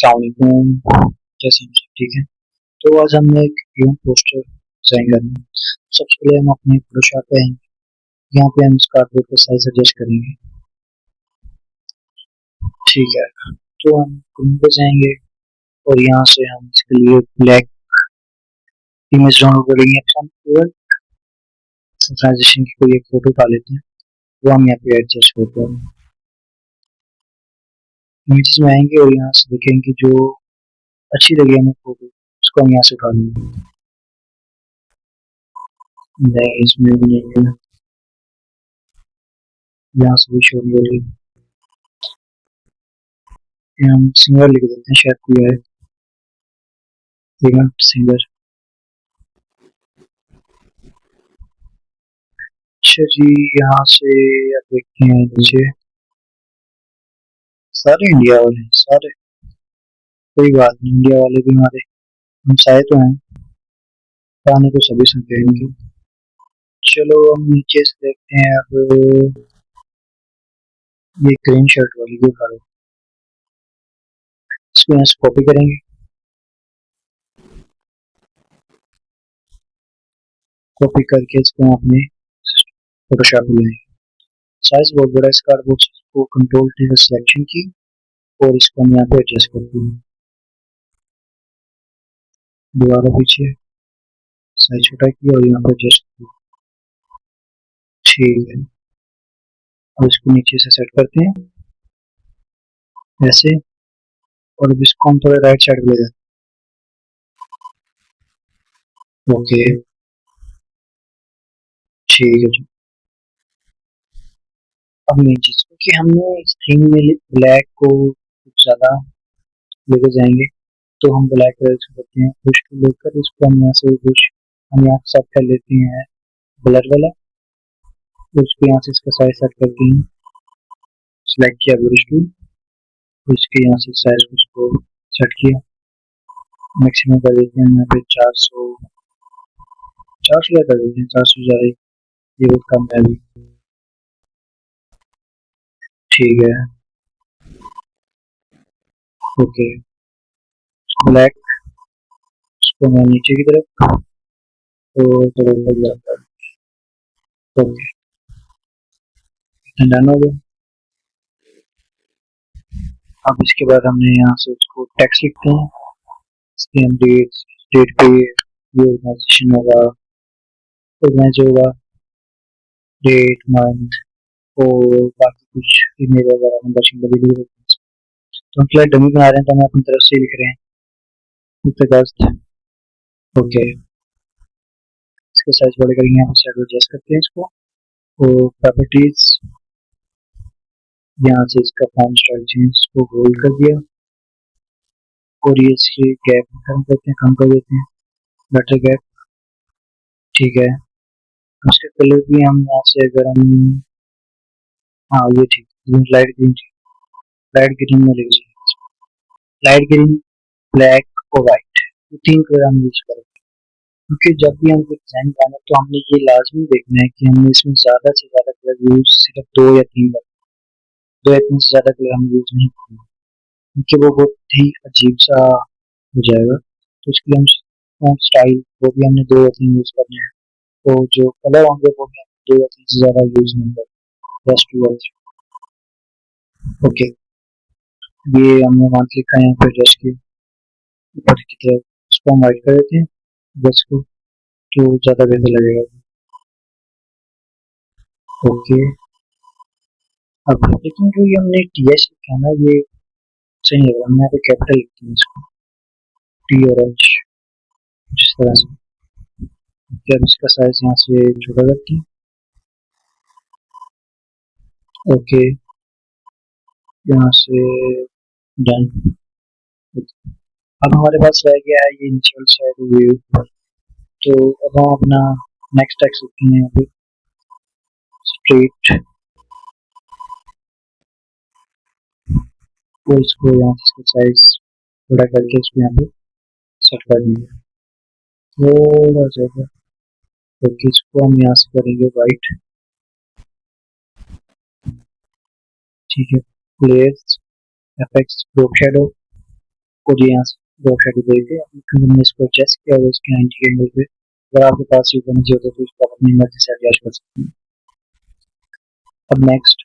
अस्सलामुअलैकुम। कैसे हैं सब? ठीक है। तो आज हमने एक इवेंट पोस्टर डिजाइन करना है। सबसे पहले हम अपने फोटोशॉप पे आएंगे। यहाँ पे हम इस कार्डबोर्ड का साइज एडजस्ट करेंगे। ठीक है। तो हम क्रोम पे जाएंगे और यहाँ से हम इसके लिए ब्लैक इमेज डाउनलोड करेंगे। हम ट्रांजिशन की कोई एक फोटो डाल लेते हैं, वो हम यहाँ पे एडजस्ट करते हैं। इमेजेस में आएंगे और यहाँ से देखेंगे जो अच्छी लगी हमें फोटो, उसको हम यहाँ से डालेंगे। इसमें यहाँ से भी शो हो रही है। हम सिंगर लिख देते हैं, शायद कोई है इवेंट सिंगर। अच्छा जी, यहाँ से अब देखते हैं नीचे, सारे इंडिया वाले हैं, सारे। कोई बात नहीं, इंडिया वाले भी हमारे हम साए तो हैं, गाने तो सभी सुनते हैं इनके। चलो हम नीचे से देखते हैं अब, ये ग्रीन शर्ट वाली भी उठा लो। इसको यहाँ से कॉपी करेंगे, कॉपी करके इसको हम अपने फोटोशॉप में लाएंगे। साइज बहुत बड़ा है इस कार्डबोर्ड से, इसको कंट्रोल टी से सिलेक्शन की और इसको हम यहाँ पे एडजस्ट करते हैं। दोबारा पीछे साइज छोटा किया और यहाँ पे एडजस्ट किया। ठीक है। अब इसको नीचे से सेट करते हैं ऐसे, और अब इसको हम थोड़ा राइट साइड ले जाते हैं। ओके, ठीक है जी। अब मेन चीज, क्योंकि हमने इस थीम में ब्लैक को कुछ ज्यादा लेके जाएंगे, तो हम ब्लैक कलर से करते हैं। बुश को लेकर इसको हम यहाँ से बुश हम यहाँ सेट कर लेते हैं ब्लर वाला, तो उसको यहाँ से इसका साइज सेट करते हैं। सिलेक्ट किया ब्रश टूल, तो इसके यहाँ से साइज को उसको सेट किया, मैक्सिमम कर देते हैं यहाँ पे 400, 400 कर देते हैं, 400 ज़्यादा ही, ये बहुत कम है अभी। ठीक है, ओके। ब्लैक, इसको मैं नीचे की तरफ, तो थोड़ा ऊपर जाता है। ओके, डन हो गया। अब इसके बाद हमने यहाँ से उसको टेक्स्ट लिखते हैं, इसकी हम डेट पे ये ऑर्गेनाइजेशन होगा, ऑर्गेनाइज होगा, डेट, मंथ और बाकी कुछ ईमेल वगैरह नंबर शिंबर भी लिख देते हैं। तो हम फिलहाल डमी बना रहे हैं, तो हम अपनी तरफ से लिख रहे हैं 5th अगस्त। ओके, इसका साइज बड़े करेंगे, यहाँ से एडजस्ट करते हैं इसको, और प्रॉपर्टीज यहाँ से इसका फॉन्ट स्टाइल चेंज को होल्ड कर दिया, और ये इसके गैप कम करते हैं, कम कर देते हैं, लेटर गैप। ठीक है, उसके कलर भी हम यहाँ से अगर हम, हाँ ये ठीक, लाइट ग्रीन, लाइट ग्रीन में लिख देंगे, लाइट ग्रीन, ब्लैक और व्हाइट, ये 3 कलर हम यूज करेंगे। क्योंकि जब भी हम कोई डिजाइन बनाए तो हमने ये लाजमी देखना है कि हमने इसमें ज्यादा से ज्यादा कलर यूज सिर्फ 2 या 3 कलर, 2 या 3 से ज्यादा कलर हम यूज नहीं करेंगे, क्योंकि वो बहुत ही अजीब सा हो जाएगा। तो इसके लिए हम फॉन्ट स्टाइल वो भी हमने 2 या 3 यूज करने हैं, तो जो कलर होंगे वो भी हम 2 या 3 से ज्यादा यूज नहीं करेंगे, बस 2 और 3। ओके, ये हमने वहाँ लिखा है यहाँ पे एड्रेस के ऊपर की तरफ, उसको हम वाइट कर देते हैं बस को, तो ज्यादा बेहतर लगेगा। ओके, अब लेकिन जो ये हमने टी एच लिखा है ना, ये सही नहीं लग रहा, हमने यहाँ पे कैपिटल लिखते हैं इसको, टी और एच, जिस तरह से। फिर इसका साइज यहाँ से छोटा करते हैं। ओके, यहाँ से डन। अब हमारे पास रह गया है ये इनिशियल साइड व्यू, तो अब हम अपना नेक्स्ट टेक्स्ट लिखते हैं यहाँ पे, स्ट्रेट, और इसको यहाँ से इसका साइज थोड़ा करके इसको यहाँ पे सेट कर देंगे थोड़ा सा। तो इसको हम यहाँ से करेंगे वाइट। ठीक है, प्लेस, एफएक्स, ड्रॉप शैडो, और ये यहाँ से दो शेडो देके हमने इसको एडजस्ट किया और इसके 90 एंगल पे अगर आपके पास ये नहीं होता तो इसको अपनी मर्जी से एडजस्ट कर सकते हैं। अब नेक्स्ट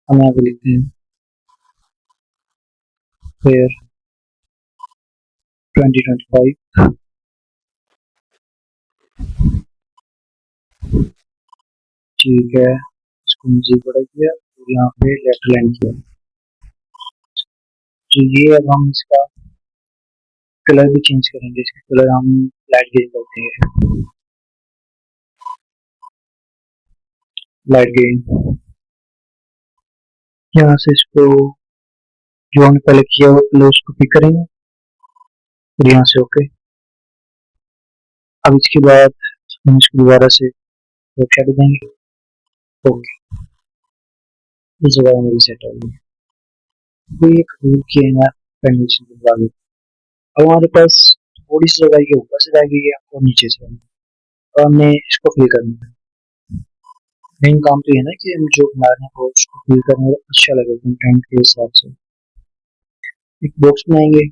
हम यहाँ पे लिखते हैं फिर 2025 ठीक है, इसको मुझे बड़ा किया और यहाँ पे लेफ्ट लाइन किया। तो ये अब हम इसका कलर भी चेंज करेंगे, इसका कलर हम लाइट ग्रीन कर देंगे, लाइट ग्रीन। यहाँ से इसको जो हमने पहले किया वो कलर उसको पिक करेंगे और यहाँ से ओके। अब इसके बाद हम इसको दोबारा से शेडो देंगे, ओके, इस जगह मेरी सेट हो गई। तो ये कलर की है ना पेंडुलेशन के बाद अब हमारे पास थोड़ी सी जगह ये ऊपर से रह गई है और नीचे से, और हमने इसको फिल करना है। मेन काम तो ये है ना कि हम जो बना रहे हैं वो उसको फिल करने में अच्छा लगे कंटेंट के हिसाब से। एक बॉक्स बनाएंगे,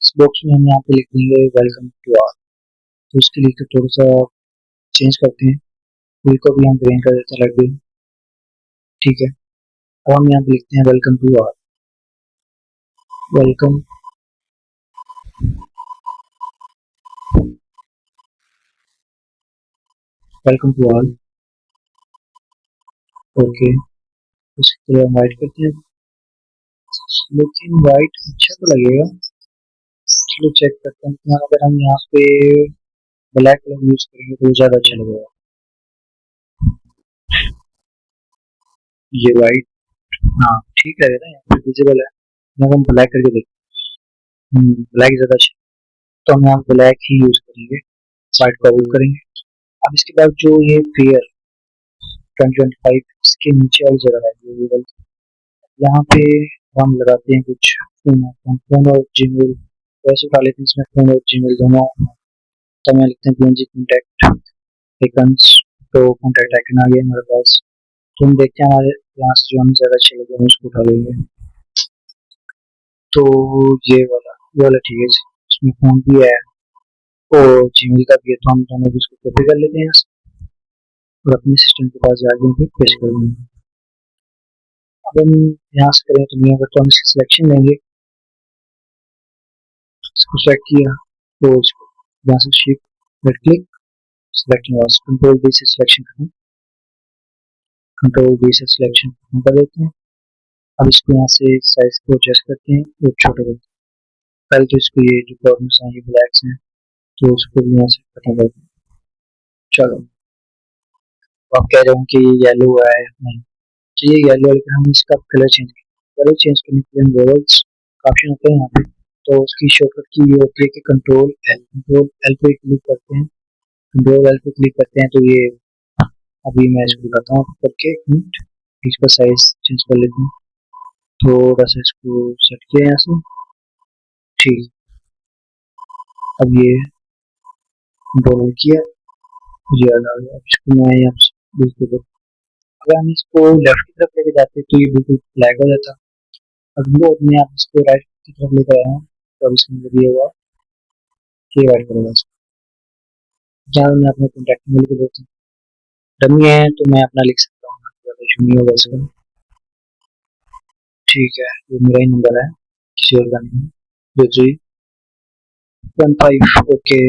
इस बॉक्स में हम यहाँ पे लिख देंगे वेलकम टू आर। तो इसके लिए तो थोड़ा सा चेंज करते हैं, फुल को भी हम ग्रीन कर देते हैं लाइट ग्रीन, ठीक है। अब हम यहाँ पे लिखते हैं welcome to R, welcome welcome to R, okay. उसके लिए हम वाइट करते हैं, लेकिन वाइट अच्छा तो लगेगा, चलो चेक करते हैं कि अगर हम यहाँ पे ब्लैक कलर यूज करेंगे तो ज्यादा अच्छा लगेगा। ये वाइट, हाँ ठीक है ना, यहाँ पे विजिबल है, यहाँ हम ब्लैक करके देखते हैं, ब्लैक ज्यादा अच्छा, तो हम यहाँ ब्लैक ही यूज करेंगे, वाइट को अवॉइड करेंगे। अब इसके बाद जो ये फेयर 2025 इसके नीचे वाली जगह है यहाँ पे हम लगाते हैं कुछ फोन और जीमेल, वैसे उठा लेते हैं इसमें फोन और जीमेल दोनों। तो मैं लिखते हैं पीएनजी कॉन्टैक्ट आइकन्स, तो कॉन्टैक्ट आइकन आ गया हमारे पास। तो हम देखते हैं हमारे यहाँ से जो हमें ज़्यादा अच्छा लगे हम उसको उठा लेंगे। तो ये वाला ठीक है, इसमें फोन भी है और जीमेल का भी है, तो हम दोनों भी उसको कॉपी कर लेते हैं यहाँ से और अपने सिस्टम के पास जाके फिर पेस्ट कर देंगे। अब हम यहाँ से करें तो नहीं, तो हम इसकी सिलेक्शन लेंगे, इसको सेलेक्ट किया तो इसको यहाँ से शिफ्ट राइट क्लिक सिलेक्टिंग वास कंट्रोल डी से सिलेक्शन करना, कंट्रोल डी से सिलेक्शन कर देते हैं। अब इसको यहाँ से साइज को एडजस्ट करते हैं और छोटा करते हैं। पहले तो इसको ये जो कॉर्नर्स हैं ये ब्लैक्स हैं तो उसको भी यहाँ से खत्म करते हैं। चलो तो आप कह रहे हो कि ये येलो है, नहीं तो ये येलो है, हम इसका कलर चेंज करने के लिए हम लेवल्स का ऑप्शन होता है यहाँ पे, तो उसकी शॉर्टकट की ये होती है कि कंट्रोल एल पे क्लिक करते हैं, कंट्रोल एल पे क्लिक करते हैं तो ये अभी मैं इसको दिखाता हूँ करके, एक मिनट इसका साइज चेंज कर लेते हैं, थोड़ा सा इसको सेट किया यहाँ से, ठीक। अब ये कंट्रोल किया, ये आ गया, अब इसको मैं यहाँ बिल्कुल, अगर हम इसको लेफ्ट की तरफ लेके जाते तो ये बिल्कुल ब्लैक हो जाता, अब वो अपने आप इसको राइट की तरफ लेकर आया हूँ तो अब इसके अंदर ये हुआ कि वाइट करेगा इसको। जहाँ मैं अपने कॉन्टैक्ट में लिख देता हूँ, डमी है तो मैं अपना लिख सकता हूँ, ज़्यादा इशू नहीं होगा इसका, ठीक है। ये मेरा ही नंबर है, किसी और का नहीं है, 2315, ओके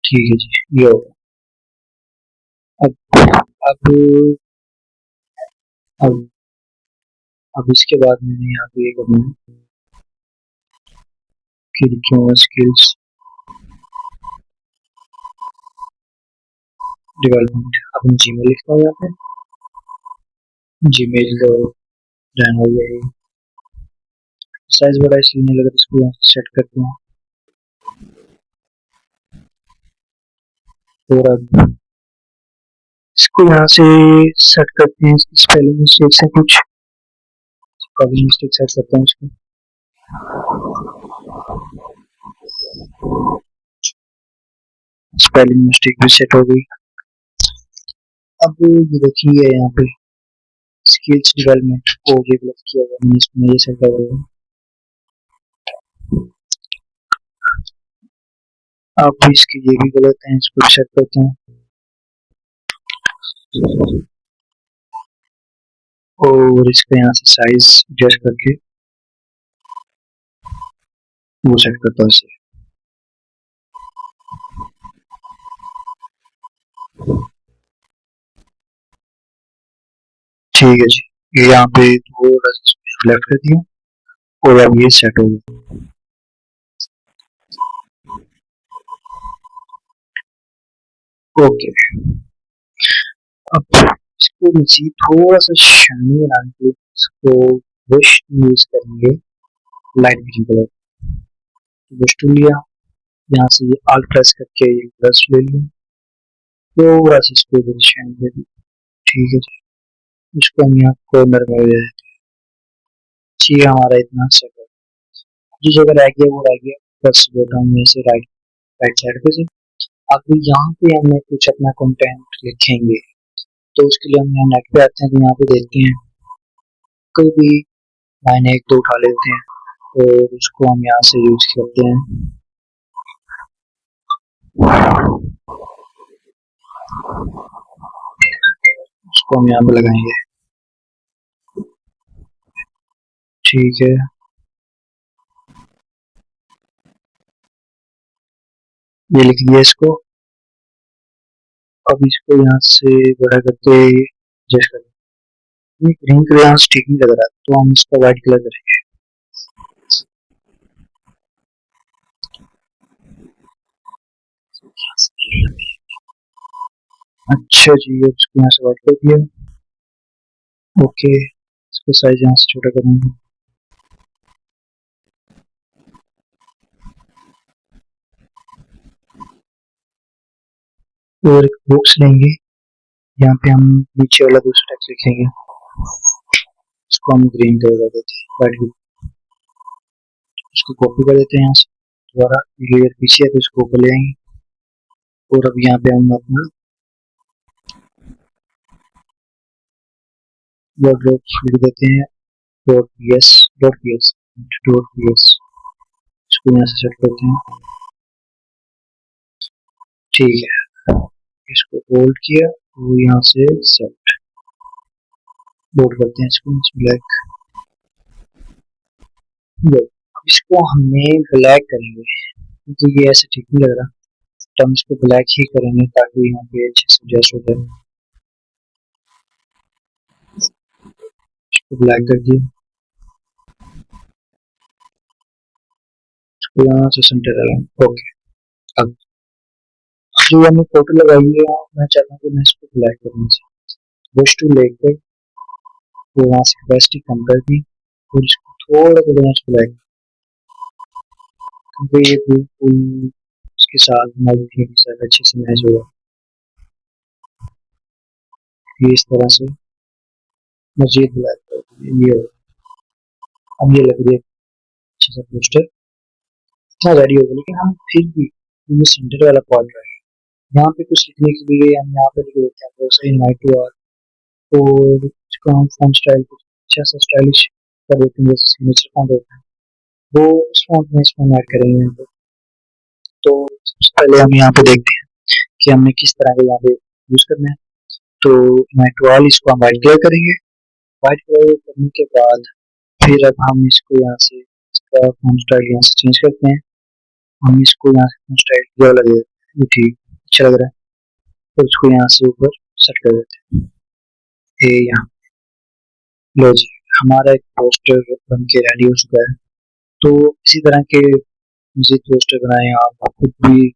ठीक है जी, ये होगा। अब अब अब अब इसके बाद मैंने यहाँ पे ये करना है कि लिखूंगा स्किल्स डेवलपमेंट, अब जीमेल लिखता हूँ यहाँ पे, जीमेल का डन हो गया, साइज बड़ा इसलिए नहीं लगा, इसको यहाँ सेट करते हैं और अब इसको यहाँ से सेट करते हैं, स्पेलिंग मिस्टेक से कुछ कॉपी मिस्टेक सेट करते हैं इसको, स्पेलिंग मिस्टेक भी सेट हो गई। अब ये देखिए यहाँ पे स्किल्स डेवलपमेंट को ये गलत किया हुआ मैंने, इसमें ये सेट कर दिया। अब इसके ये भी गलत है, इसको सेट करते हैं और इसका यहाँ से साइज एडजस्ट करके वो सेट करता हूँ इसे। ठीक है जी, ये यहाँ पे थोड़ा सा लेफ्ट कर दिया और अब ये सेट हो गया। ओके, अब इसको मजीद थोड़ा सा शाइनी बनाने के लिए इसको ब्रश यूज करेंगे light green colour. Brush tool लिया, यहाँ से ये आल्ट प्रेस करके ये ब्रश ले लिया, थोड़ा सा इसको शाइन दे दिया। ठीक है जी, इसको हम यहाँ कॉर्नर में ले लेते हैं। जी हमारा इतना सेट है, जो जगह रह गया वो रह गया। बस बैठा हूँ से राइट राइट साइड पे से। अब यहाँ पे हमें कुछ अपना कंटेंट लिखेंगे, तो उसके लिए हम यहाँ नेट पे आते हैं, तो यहाँ पे देखते हैं कोई भी लाइन एक दो उठा लेते हैं और उसको हम यहाँ से यूज करते हैं। उसको हम यहाँ पे लगाएंगे। ठीक है, ये लिख लिया इसको। अब इसको यहाँ से बड़ा करके एडजस्ट करें। ग्रीन कलर यहाँ ठीक नहीं लग रहा, तो हम इसका व्हाइट कलर करेंगे। अच्छा जी, अब इसको यहाँ से व्हाइट कर दिया। ओके, इसको साइज यहाँ से छोटा करेंगे। और एक बॉक्स लेंगे, यहाँ पे हम नीचे वाला दूसरा टेक्स्ट लिखेंगे, इसको हम ग्रीन कलर कर देते हैं, व्हाइट ग्रीन। इसको कॉपी कर देते हैं यहाँ से दोबारा, लेयर पीछे है तो इसको ऊपर ले आएंगे और अब यहाँ पे हम अपना वर्डरोब लिख देते हैं, dot P S dot P S dot P S. इसको यहाँ से सेट करते हैं। ठीक है, इसको होल्ड किया और यहाँ से सेट लोड करते हैं इसको ब्लैक। अब इसको हमें ब्लैक करेंगे क्योंकि ये ऐसे ठीक नहीं लग रहा, तो हम इसको ब्लैक ही करेंगे ताकि यहाँ पे अच्छे से एडजस्ट हो जाए। इसको ब्लैक कर दिया, इसको यहाँ से सेंटर लगाएंगे। ओके, अब जो हमने फोटो लगाई है मैं चाहता हूँ कि मैं इसको ब्लैक करूँ। ब्रश टूल लेकर वो वहाँ से कैपेसिटी कम कर दी और इसको थोड़ा सा यहाँ से ब्लैक, क्योंकि ये बिल्कुल उसके साथ हमारी थीम के साथ अच्छे से मैच होगा। ये इस तरह से मजीद ब्लैक कर दिया, ये अब ये लग रही है अच्छा सा पोस्टर इतना रेडी होगा। लेकिन हम फिर भी ये सेंटर वाला पार्ट रहेगा, यहाँ पे कुछ लिखने के लिए हम यहाँ पे लिख देते हैं वैसे इनवाइट टू आर, और इसको हम फॉन्ट स्टाइल कुछ अच्छा सा स्टाइलिश कर देते हैं, जैसे सिग्नेचर फॉन्ट होता है वो उस फॉन्ट में इसको ऐड करेंगे यहाँ पे। तो सबसे पहले हम यहाँ पे देखते हैं कि हमने किस तरह का यहाँ पे यूज करना है। तो इनवाइट टू ऑल इसको हम वाइट कलर करेंगे। वाइट कलर करने के बाद फिर अब हम इसको यहाँ से इसका फॉन्ट स्टाइल यहाँ से चेंज करते हैं। हम इसको यहाँ से फॉन्ट स्टाइल ये वाला दे देते हैं, ठीक अच्छा लग रहा है, तो उसको यहाँ से ऊपर सेट कर देते हैं। ये यहाँ लो जी, हमारा एक पोस्टर बन के रेडी हो चुका है। तो इसी तरह के मजीद पोस्टर बनाएं, आप खुद भी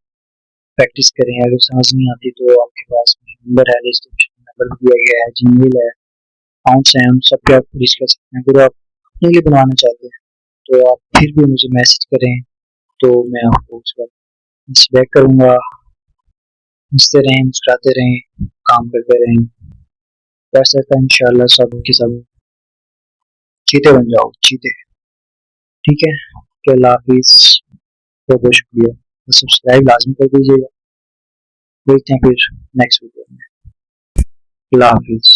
प्रैक्टिस करें। अगर समझ नहीं आती तो आपके पास नंबर है, डिस्क्रिप्शन नंबर दिया गया है, जीमेल है, अकाउंट्स हैं, उन सब पे आप रीच कर सकते हैं। अगर आप अपने लिए बनवाना चाहते हैं तो आप फिर भी मुझे मैसेज करें, तो मैं आपको उसका इंस्पायर करूँगा। हंसते रहें, मुस्कुराते रहें, काम करते रहें, वैसे तो इंशाल्लाह सब के सब चीते बन जाओ, चीते। ठीक है, तो अल्लाह हाफिज़, बहुत बहुत शुक्रिया। सब्सक्राइब लाजमी कर दीजिएगा। मिलते हैं फिर नेक्स्ट वीडियो में। अल्लाह हाफिज़।